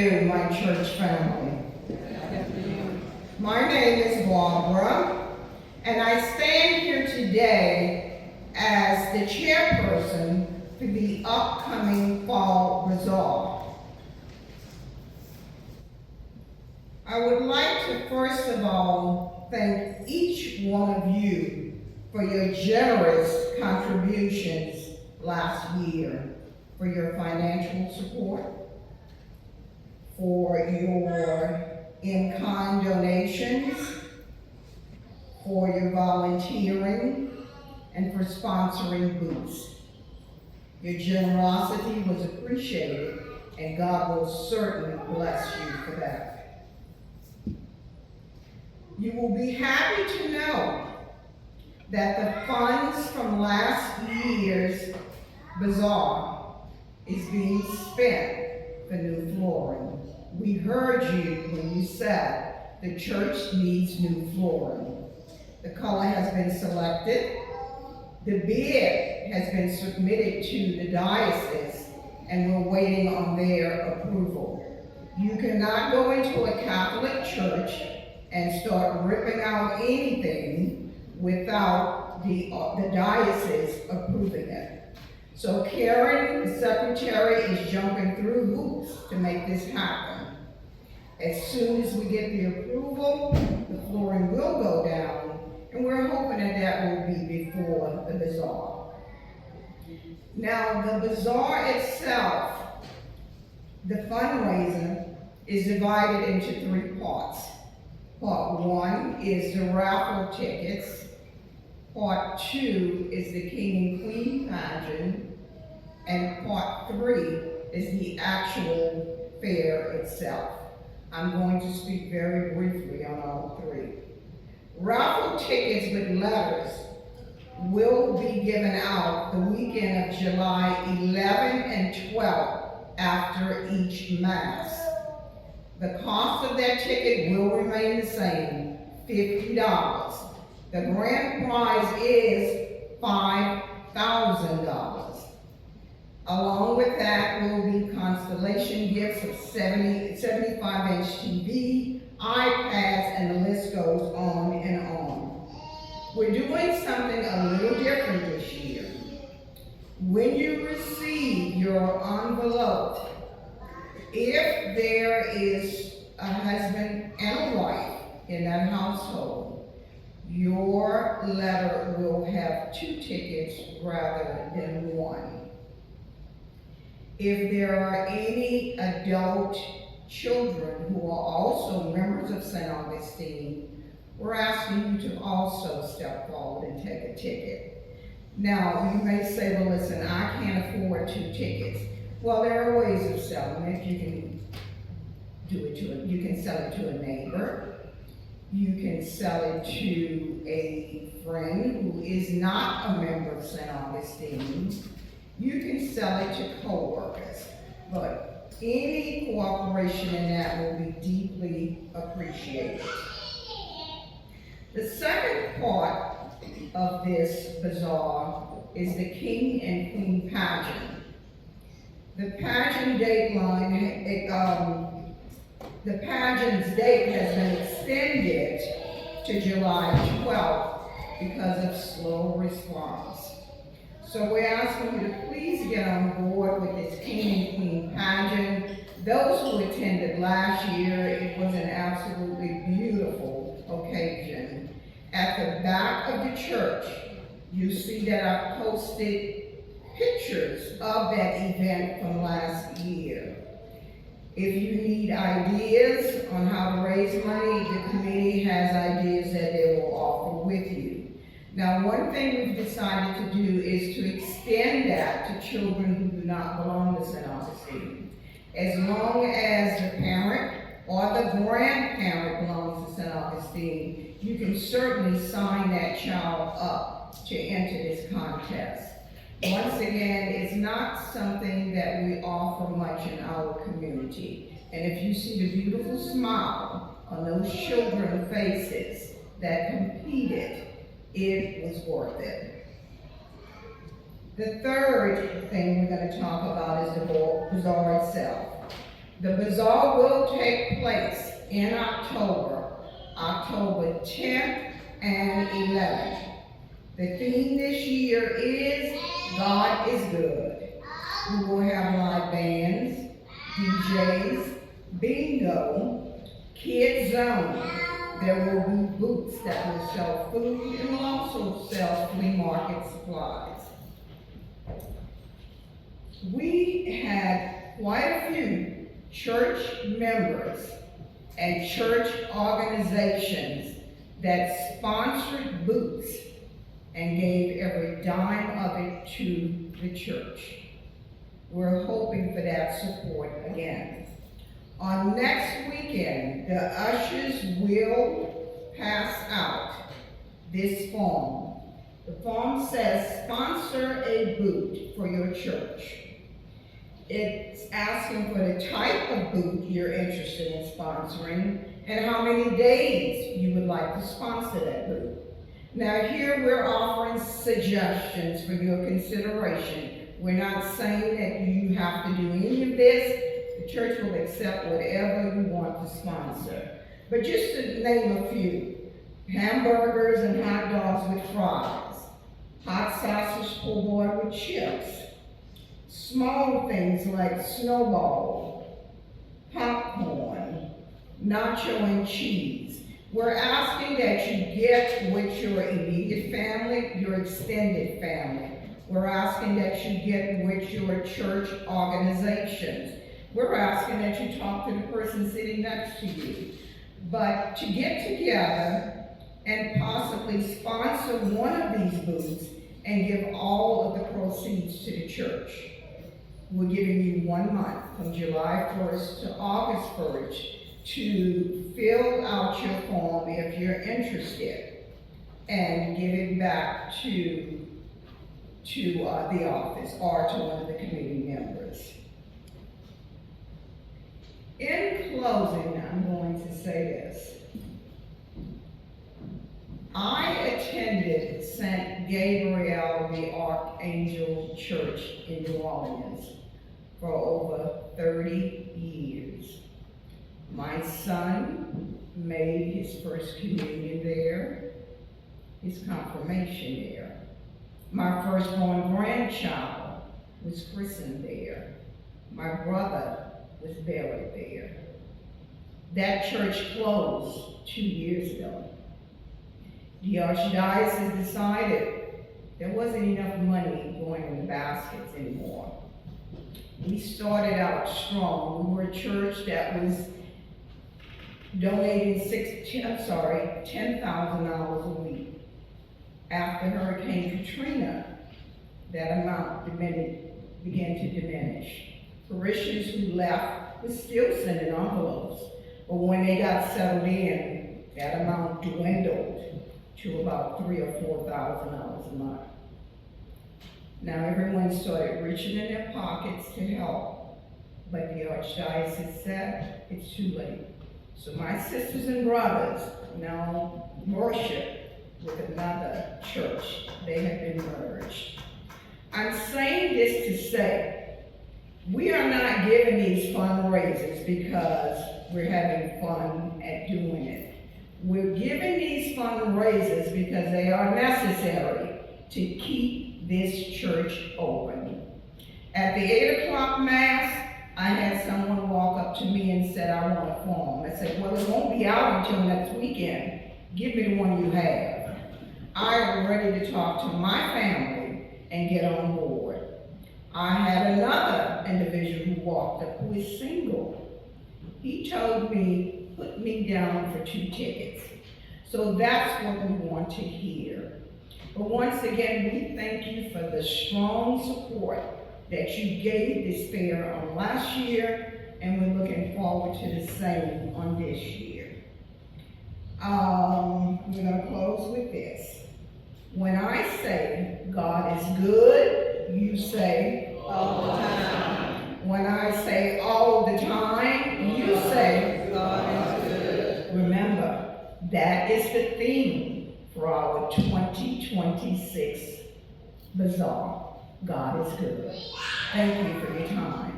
afternoon, my church family. My name is Barbara, and I stand here today as the chairperson for the upcoming Fall Bazaar. I would like to first of all thank each one of you for your generous contributions last year, for your financial support, for your in-kind donations, for your volunteering, and for sponsoring booths. Your generosity was appreciated, and God will certainly bless you for that. You will be happy to know that the funds from last year's bazaar is being spent for new flooring. We heard you when you said the church needs new flooring. The color has been selected. The bid has been submitted to the diocese, and we're waiting on their approval. You cannot go into a Catholic church and start ripping out anything without the diocese approving it. So Karen, the secretary, is jumping through hoops to make this happen. As soon as we get the approval, the flooring will go down, and we're hoping that will be before the bazaar. Now, the bazaar itself, the fundraiser, is divided into 3 parts. Part 1 is the raffle tickets. Part 2 is the King and Queen pageant. And Part 3 is the actual fair itself. I'm going to speak very briefly on all 3. Raffle tickets with letters will be given out the weekend of July 11 and 12 after each Mass. The cost of that ticket will remain the same, $50. The grand prize is $5,000. Along with that will be constellation gifts of 75-inch TV, iPads, and the list goes on and on. We're doing something a little different this year. When you receive your envelope, if there is a husband and a wife in that household, your letter will have 2 tickets rather than 1. If there are any adult children who are also members of St. Augustine, we're asking you to also step forward and take a ticket. Now, you may say, well, listen, I can't afford 2 tickets. Well, there are ways of selling it. You can sell it to a neighbor. You can sell it to a friend who is not a member of St. Augustine. You can sell it to co-workers, but any cooperation in that will be deeply appreciated. The second part of this bazaar is the King and Queen pageant. The pageant the pageant's date has been extended to July 12th because of slow response. So we're asking you to please get on board with this King and Queen pageant. Those who attended last year, it was an absolutely beautiful occasion. At the back of the church, you see that I posted pictures of that event from last year. If you need ideas on how to raise money, the committee has ideas that they will offer with you. Now, one thing we've decided to do is to extend that to children who do not belong to St. Augustine. As long as the parent or the grandparent belongs to St. Augustine, you can certainly sign that child up to enter this contest. Once again, it's not something that we offer much in our community. And if you see the beautiful smile on those children's faces that competed, it was worth it. The third thing we're going to talk about is the bazaar itself. The bazaar will take place in October 10th and 11th. The theme this year is God is Good. We will have live bands, DJs, bingo, kids zone. There will be booths that will sell food and will also sell flea market supplies. We had quite a few church members and church organizations that sponsored booths and gave every dime of it to the church. We're hoping for that support again. On next weekend, the ushers will pass out this form. The form says, sponsor a booth for your church. It's asking for the type of booth you're interested in sponsoring and how many days you would like to sponsor that booth. Now here we're offering suggestions for your consideration. We're not saying that you have to do any of this. The church will accept whatever you want to sponsor. But just to name a few, hamburgers and hot dogs with fries, hot sausage po' boy with chips, small things like snowball, popcorn, nacho and cheese. We're asking that you get with your immediate family, your extended family. We're asking that you get with your church organizations. We're asking that you talk to the person sitting next to you. But to get together and possibly sponsor one of these booths and give all of the proceeds to the church. We're giving you 1 month, from July 1st to August 1st, to fill out your form if you're interested and give it back to the office or to one of the committee members. In closing, I'm going to say this. I attended St. Gabriel the Archangel Church in New Orleans for over 30 years. My son made his first communion there, his confirmation there. My firstborn grandchild was christened there. My brother was buried there. That church closed 2 years ago. The archdiocese decided there wasn't enough money going in the baskets anymore. We started out strong. We were a church that was donating $10,000 a week. After Hurricane Katrina, that amount began to diminish. Parishioners who left were still sending envelopes, but when they got settled in, that amount dwindled to about $3,000 or $4,000 a month. Now everyone started reaching in their pockets to help, but the archdiocese said it's too late. So my sisters and brothers now worship with another church. They have been merged. I'm saying this to say, we are not giving these fundraisers because we're having fun at doing it. We're giving these fundraisers because they are necessary to keep this church open. At the 8 o'clock Mass, I had someone walk up to me and said, I want a form. I said, well, it won't be out until next weekend. Give me the one you have. I am ready to talk to my family and get on board. I had another individual who walked up who is single. He told me, put me down for 2 tickets. So that's what we want to hear. But once again, we thank you for the strong support that you gave this fair on last year, and we're looking forward to the same on this year. We're going to close with this. When I say God is good, you say all the time. When I say all the time, you say God is good. Remember, that is the theme for our 2026 Bazaar. God is good. Thank you for your time.